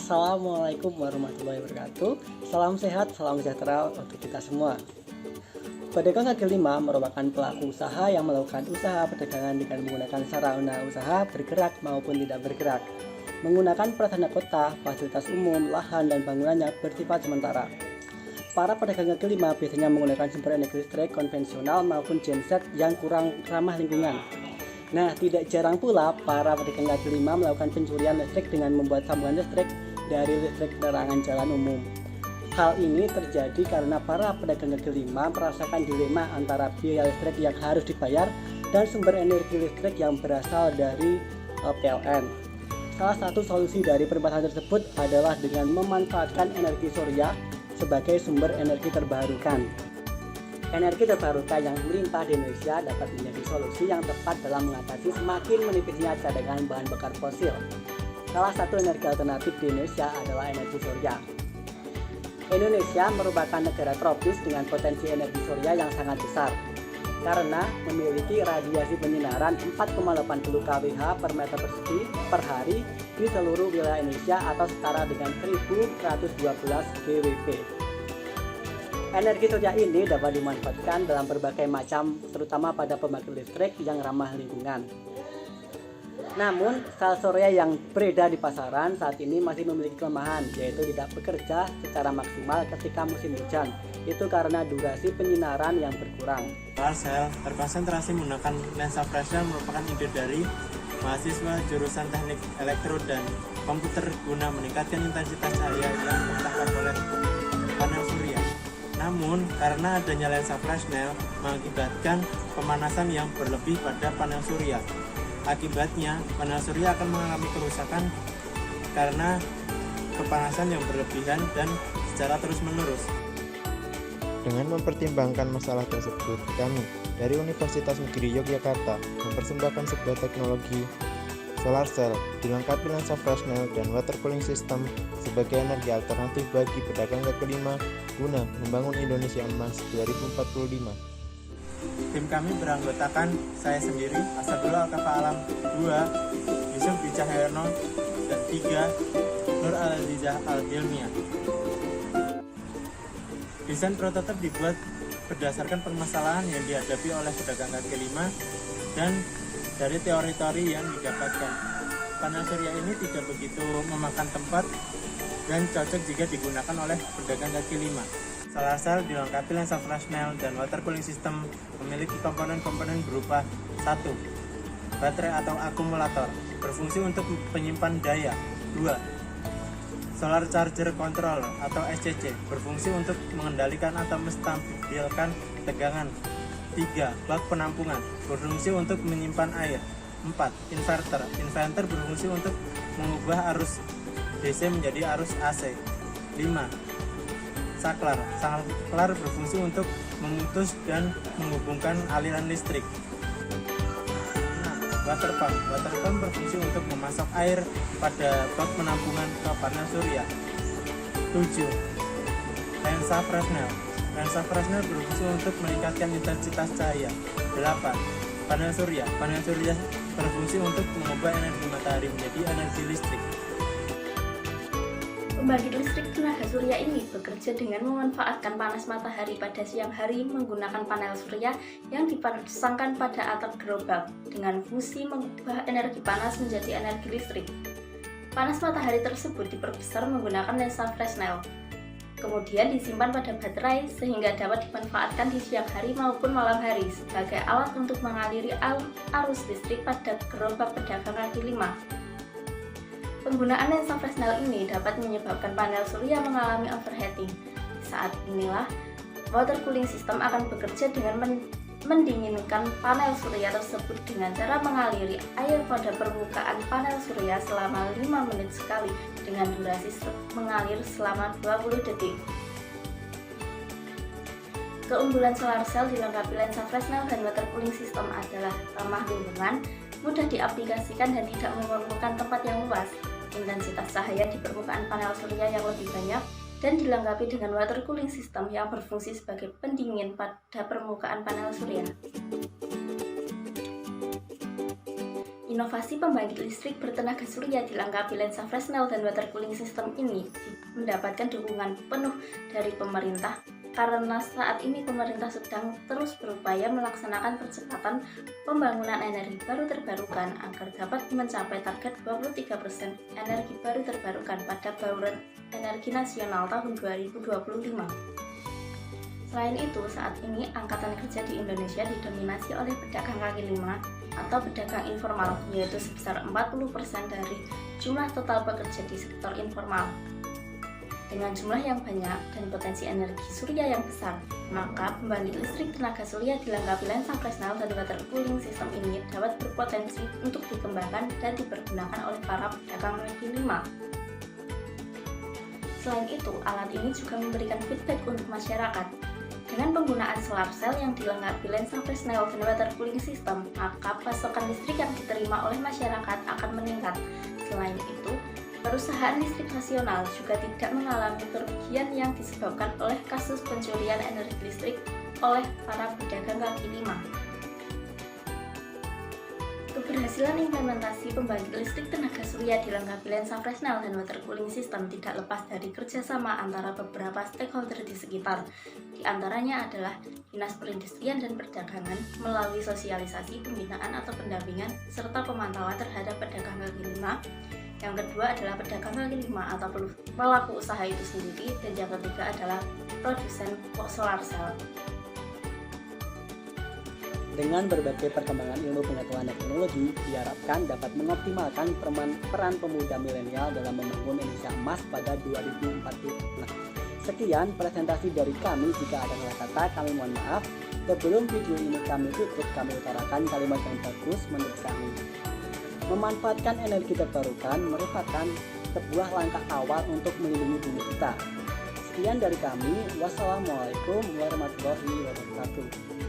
Assalamualaikum warahmatullahi wabarakatuh. Salam sehat, salam sejahtera untuk kita semua. Pedagang kaki lima merupakan pelaku usaha yang melakukan usaha perdagangan dengan menggunakan sarana usaha bergerak maupun tidak bergerak, menggunakan prasarana kota, fasilitas umum, lahan, dan bangunannya bersifat sementara. Para pedagang kaki lima biasanya menggunakan sumber energi listrik konvensional maupun genset yang kurang ramah lingkungan. Nah, tidak jarang pula para pedagang kaki lima melakukan pencurian listrik dengan membuat sambungan listrik dari listrik penerangan jalan umum. Hal ini terjadi karena para pedagang kaki lima merasakan dilema antara biaya listrik yang harus dibayar dan sumber energi listrik yang berasal dari PLN. Salah satu solusi dari permasalahan tersebut adalah dengan memanfaatkan energi surya sebagai sumber energi terbarukan. Energi terbarukan yang melimpah di Indonesia dapat menjadi solusi yang tepat dalam mengatasi semakin menipisnya cadangan bahan bakar fosil. Salah satu energi alternatif di Indonesia adalah energi surya. Indonesia merupakan negara tropis dengan potensi energi surya yang sangat besar karena memiliki radiasi penyinaran 4,80 kWh per meter persegi per hari di seluruh wilayah Indonesia atau setara dengan 1112 GWP. Energi surya ini dapat dimanfaatkan dalam berbagai macam, terutama pada pembangkit listrik yang ramah lingkungan. Namun, sel surya yang beredar di pasaran saat ini masih memiliki kelemahan, yaitu tidak bekerja secara maksimal ketika musim hujan. Itu karena durasi penyinaran yang berkurang. Solar cell terkonsentrasi menggunakan lensa Fresnel merupakan ide dari mahasiswa jurusan Teknik Elektro dan Komputer guna meningkatkan intensitas cahaya yang tertangkap oleh panel surya. Namun, karena adanya lensa Fresnel mengakibatkan pemanasan yang berlebih pada panel surya. Akibatnya, panel surya akan mengalami kerusakan karena kepanasan yang berlebihan dan secara terus-menerus. Dengan mempertimbangkan masalah tersebut, kami dari Universitas Negeri Yogyakarta mempersembahkan sebuah teknologi solar cell dilengkapi lensa Fresnel dan water cooling system sebagai energi alternatif bagi pedagang kaki lima guna membangun Indonesia Emas 2045. Tim kami beranggotakan saya sendiri, Asadullah Al-Kafa Alam, 2, Yusuf Bicahyono, dan 3, Nur Al-Azizah Al-Hilmiah. Desain prototipe dibuat berdasarkan permasalahan yang dihadapi oleh pedagang kaki lima dan dari teori-teori yang didapatkan. Panel surya ini tidak begitu memakan tempat dan cocok jika digunakan oleh pedagang kaki lima. Solar cell dilengkapi lensa Fresnel dan water cooling system, memiliki komponen-komponen berupa 1. Baterai atau akumulator, berfungsi untuk penyimpan daya. 2. Solar charger control atau SCC, berfungsi untuk mengendalikan atau menstabilkan tegangan. 3. Bak penampungan, berfungsi untuk menyimpan air. 4. Inverter, inverter berfungsi untuk mengubah arus DC menjadi arus AC. 5. Saklar, saklar berfungsi untuk memutus dan menghubungkan aliran listrik. 6. Water pump berfungsi untuk memasok air pada bak penampungan ke panel surya. 7. Lensa Fresnel, lensa Fresnel berfungsi untuk meningkatkan intensitas cahaya. 8. Panel surya berfungsi untuk mengubah energi matahari menjadi energi listrik. Pembangkit listrik tenaga surya ini bekerja dengan memanfaatkan panas matahari pada siang hari menggunakan panel surya yang dipasangkan pada atap gerobak dengan fungsi mengubah energi panas menjadi energi listrik. Panas matahari tersebut diperbesar menggunakan lensa Fresnel, kemudian disimpan pada baterai sehingga dapat dimanfaatkan di siang hari maupun malam hari sebagai alat untuk mengaliri arus listrik pada gerobak pedagang kaki lima. Penggunaan lensa Fresnel ini dapat menyebabkan panel surya mengalami overheating. Saat inilah water cooling system akan bekerja dengan mendinginkan panel surya tersebut dengan cara mengaliri air pada permukaan panel surya selama 5 menit sekali dengan durasi mengalir selama 20 detik. Keunggulan solar cell dilengkapi lensa Fresnel dan water cooling system adalah ramah lingkungan, mudah diaplikasikan dan tidak memerlukan tempat yang luas. Intensitas cahaya di permukaan panel surya yang lebih banyak dan dilengkapi dengan water cooling system yang berfungsi sebagai pendingin pada permukaan panel surya. Inovasi pembangkit listrik bertenaga surya dilengkapi lensa Fresnel dan water cooling system ini mendapatkan dukungan penuh dari pemerintah karena saat ini pemerintah sedang terus berupaya melaksanakan percepatan pembangunan energi baru terbarukan agar dapat mencapai target 23% energi baru terbarukan pada bauran energi nasional tahun 2025. Selain itu, saat ini angkatan kerja di Indonesia didominasi oleh pedagang kaki lima atau pedagang informal, yaitu sebesar 40% dari jumlah total pekerja di sektor informal. Dengan jumlah yang banyak dan potensi energi surya yang besar, maka pembangkit listrik tenaga surya dilengkapi lensa Fresnel dan water cooling system ini dapat berpotensi untuk dikembangkan dan dipergunakan oleh para pedagang kaki lima. Selain itu, alat ini juga memberikan feedback untuk masyarakat. Dengan penggunaan solar cell yang dilengkapi lensa Fresnel dan water cooling system, maka pasokan listrik yang diterima oleh masyarakat akan meningkat. Selain itu, perusahaan listrik nasional juga tidak mengalami kerugian yang disebabkan oleh kasus pencurian energi listrik oleh para pedagang kaki lima. Keberhasilan implementasi pembangkit listrik tenaga surya dilengkapi lensa Fresnel dan water cooling system tidak lepas dari kerjasama antara beberapa stakeholder di sekitar. Di antaranya adalah Dinas Perindustrian dan Perdagangan melalui sosialisasi, pembinaan atau pendampingan, serta pemantauan terhadap pedagang kaki lima. Yang kedua adalah pedagang kaki lima atau pelaku usaha itu sendiri, dan yang ketiga adalah produsen solar cell. Dengan berbagai perkembangan ilmu pengetahuan dan teknologi, diharapkan dapat mengoptimalkan peran pemuda milenial dalam membangun Indonesia emas pada 2045. Sekian presentasi dari kami. Jika ada salah kata, kami mohon maaf. Sebelum video ini kami tutup, kami utarakan kalimat yang bagus menurut kami. Memanfaatkan energi terbarukan merupakan sebuah langkah awal untuk melindungi bumi kita. Sekian dari kami. Wassalamualaikum warahmatullahi wabarakatuh.